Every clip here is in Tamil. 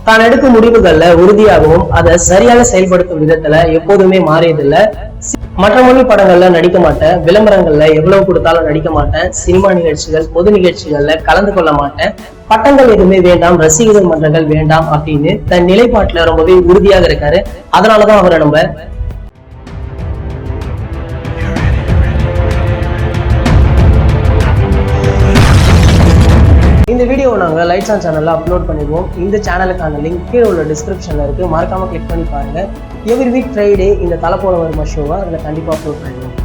தான் எடுக்கும் முடிவுகள்ல உறுதியாகவும் அதை சரியாக செயல்படுத்தும் விதத்துல எப்போதுமே மாறியதில்லை. மற்ற மொழி படங்கள்ல நடிக்க மாட்டேன், விளம்பரங்கள்ல எவ்வளவு கொடுத்தாலும் நடிக்க மாட்டேன், சினிமா நிகழ்ச்சிகள் பொது நிகழ்ச்சிகள்ல கலந்து கொள்ள மாட்டேன், பட்டங்கள் எதுவுமே வேண்டாம், ரசிகர்கள் மன்றங்கள் வேண்டாம் அப்படின்னு தன் நிலைப்பாட்டுல ரொம்பவே உறுதியாக இருக்காரு. அதனாலதான் அவரை நம்ம இந்த வீடியோவை நாங்கள் லைட்ஸ் ஆன் சேனல்ல அப்லோட் பண்ணிடுவோம். இந்த சேனலுக்கான லிங்க் கீழே உள்ள டிஸ்கிரிப்ஷன்ல இருக்கு, மறக்காம கிளிக் பண்ணி பாருங்க. எவ்ரி வீக் ஃப்ரைடே இந்த தலை போல வருமா ஷோவை அதில் கண்டிப்பாக அப்லோட் பண்ணிடுவோம்.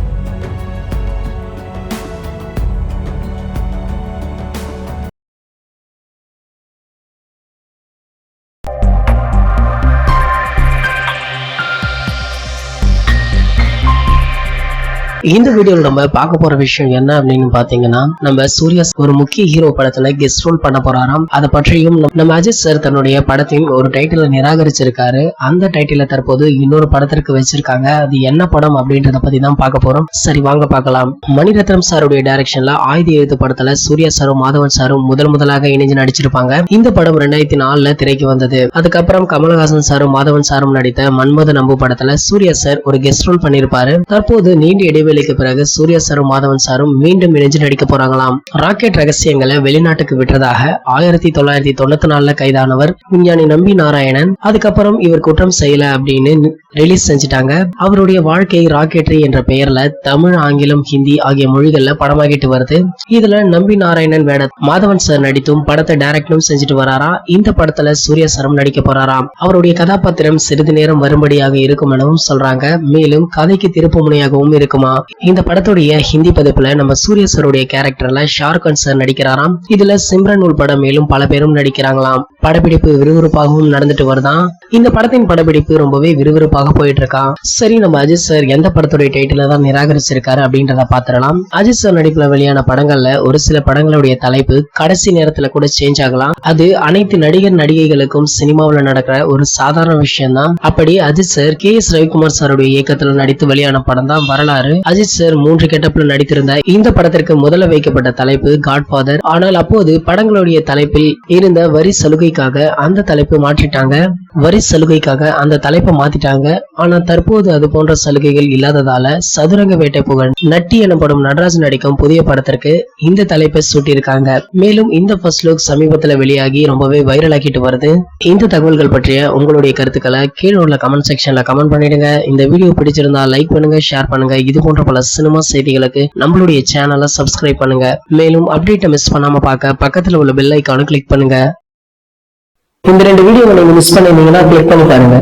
இந்த வீடியோல நம்ம பார்க்க போற விஷயம் என்ன அப்படின்னு பாத்தீங்கன்னா, நம்ம சூர்யா ஒரு முக்கிய ஹீரோ படத்துல கெஸ்ட் ரோல் பண்ண போறாராம். அதை பற்றியும் நம்ம அஜித் சார் தன்னுடைய படத்தையும் ஒரு டைட்டில நிராகரிச்சிருக்காரு. அந்த டைட்டில தற்போது இன்னொரு படத்திற்கு வச்சிருக்காங்க. அது என்ன படம் அப்படின்றத பத்தி தான் பார்க்க போறோம். சரி வாங்க பார்க்கலாம். மணிரத்னம் சாருடைய டைரக்ஷன்ல ஆயுத எழுத்து படத்துல சூர்யா சாரும் மாதவன் சாரும் முதலாக இணைஞ்சு நடிச்சிருப்பாங்க. இந்த படம் 2004 திரைக்கு வந்தது. அதுக்கப்புறம் கமலஹாசன் சாரும் மாதவன் சாரும் நடித்த மன்மத நம்பு படத்துல சூர்யா சார் ஒரு கெஸ்ட் ரோல் பண்ணிருப்பாரு. தற்போது நீண்ட இடைவெளி பிறகு சூர்யா சாரும் மாதவன் சாரும் மீண்டும் இணைஞ்சு நடிக்க போறாங்களாம். ராக்கெட் ரகசியங்களை வெளிநாட்டுக்கு விட்டதாக 1994 கைதானவர் விஞ்ஞானி நம்பி நாராயணன். அதுக்கப்புறம் இவர் குற்றம் செய்யல அப்படின்னு ரிலீஸ் செஞ்சுட்டாங்க. அவருடைய வாழ்க்கை ராக்கெட்ரி என்ற பெயர்ல தமிழ், ஆங்கிலம், ஹிந்தி ஆகிய மொழிகள்ல படமாகிட்டு வருது. இதுல நம்பி நாராயணன் வேட மாதவன் சார் நடித்தும் படத்தை டைரக்டும் செஞ்சுட்டு வராரா. இந்த படத்துல சூர்யா சாரும் நடிக்க போறாராம். அவருடைய கதாபாத்திரம் சிறிது நேரம் வரும்படியாக இருக்கும் எனவும் சொல்றாங்க. மேலும் கதைக்கு திருப்பு முனையாகவும் இருக்குமா. இந்த படத்துடைய ஹிந்தி பதிப்புல நம்ம சூர்யா சாருடைய கேரக்டர்ல ஷாருக்கான் சார் நடிக்கிறாராம். இதுல சிம்ரன் உள்பட மேலும் பல பேரும் நடிக்கிறாங்களாம். படப்பிடிப்பு விறுவிறுப்பாகவும் நடந்துட்டு வருதான். இந்த படத்தின் படப்பிடிப்பு ரொம்பவே விறுவிறுப்பாக போயிட்டு இருக்கான். சரி, நம்ம அஜித் சார் எந்த படத்துடைய டைட்டில தான் நிராகரிச்சிருக்காரு அப்படின்றத பாத்திரலாம். அஜித் சார் நடிப்புல வெளியான படங்கள்ல ஒரு சில படங்களுடைய தலைப்பு கடைசி நேரத்துல கூட சேஞ்ச் ஆகலாம். அது அனைத்து நடிகர் நடிகைகளுக்கும் சினிமாவில் நடக்கிற ஒரு சாதாரண விஷயம் தான். அப்படி அஜித் சார் KS ரவிக்குமார் சாருடைய இயக்கத்துல நடித்து வெளியான படம் தான் வரலாறு. அஜித் சார் 3 கெட்டப்ல நடித்திருந்த இந்த படத்திற்கு முதல்ல வைக்கப்பட்ட தலைப்பு காட்ஃபாதர். ஆனால் அப்போது படங்களுடைய தலைப்பில் இருந்த வரி சலுகைக்காக அந்த தலைப்பு மாற்றிட்டாங்க. வரி சலுகைக்காக அந்த தலைப்பை மாத்திட்டாங்க. ஆனா தற்போது அது போன்ற சலுகைகள் இல்லாததால சதுரங்க வேட்டை புகழ் நட்டி எனப்படும் நடராஜ் நடிக்கும் புதிய படத்திற்கு இந்த தலைப்பை சூட்டியிருக்காங்க. மேலும் இந்த ஃபர்ஸ்ட் லுக் சமீபத்துல வெளியாகி ரொம்பவே வைரல் ஆக்கிட்டு வருது. இந்த தகவல்கள் பற்றிய உங்களுடைய கருத்துக்களை கீழே உள்ள கமெண்ட் செக்ஷன்ல கமெண்ட் பண்ணிடுங்க. இந்த வீடியோ பிடிச்சிருந்தா லைக் பண்ணுங்க, ஷேர் பண்ணுங்க. இது போன்ற பல சினிமா செய்திகளுக்கு நம்மளுடைய சேனலை சப்ஸ்கிரைப் பண்ணுங்க. மேலும் அப்டேட்டை மிஸ் பண்ணாம பார்க்க பக்கத்துல உள்ள பெல் ஐகானை கிளிக் பண்ணுங்க. இந்த 2 வீடியோவை நீங்க மிஸ் பண்ணிருந்தீங்கன்னா கிளிக் பண்ணி பாருங்க.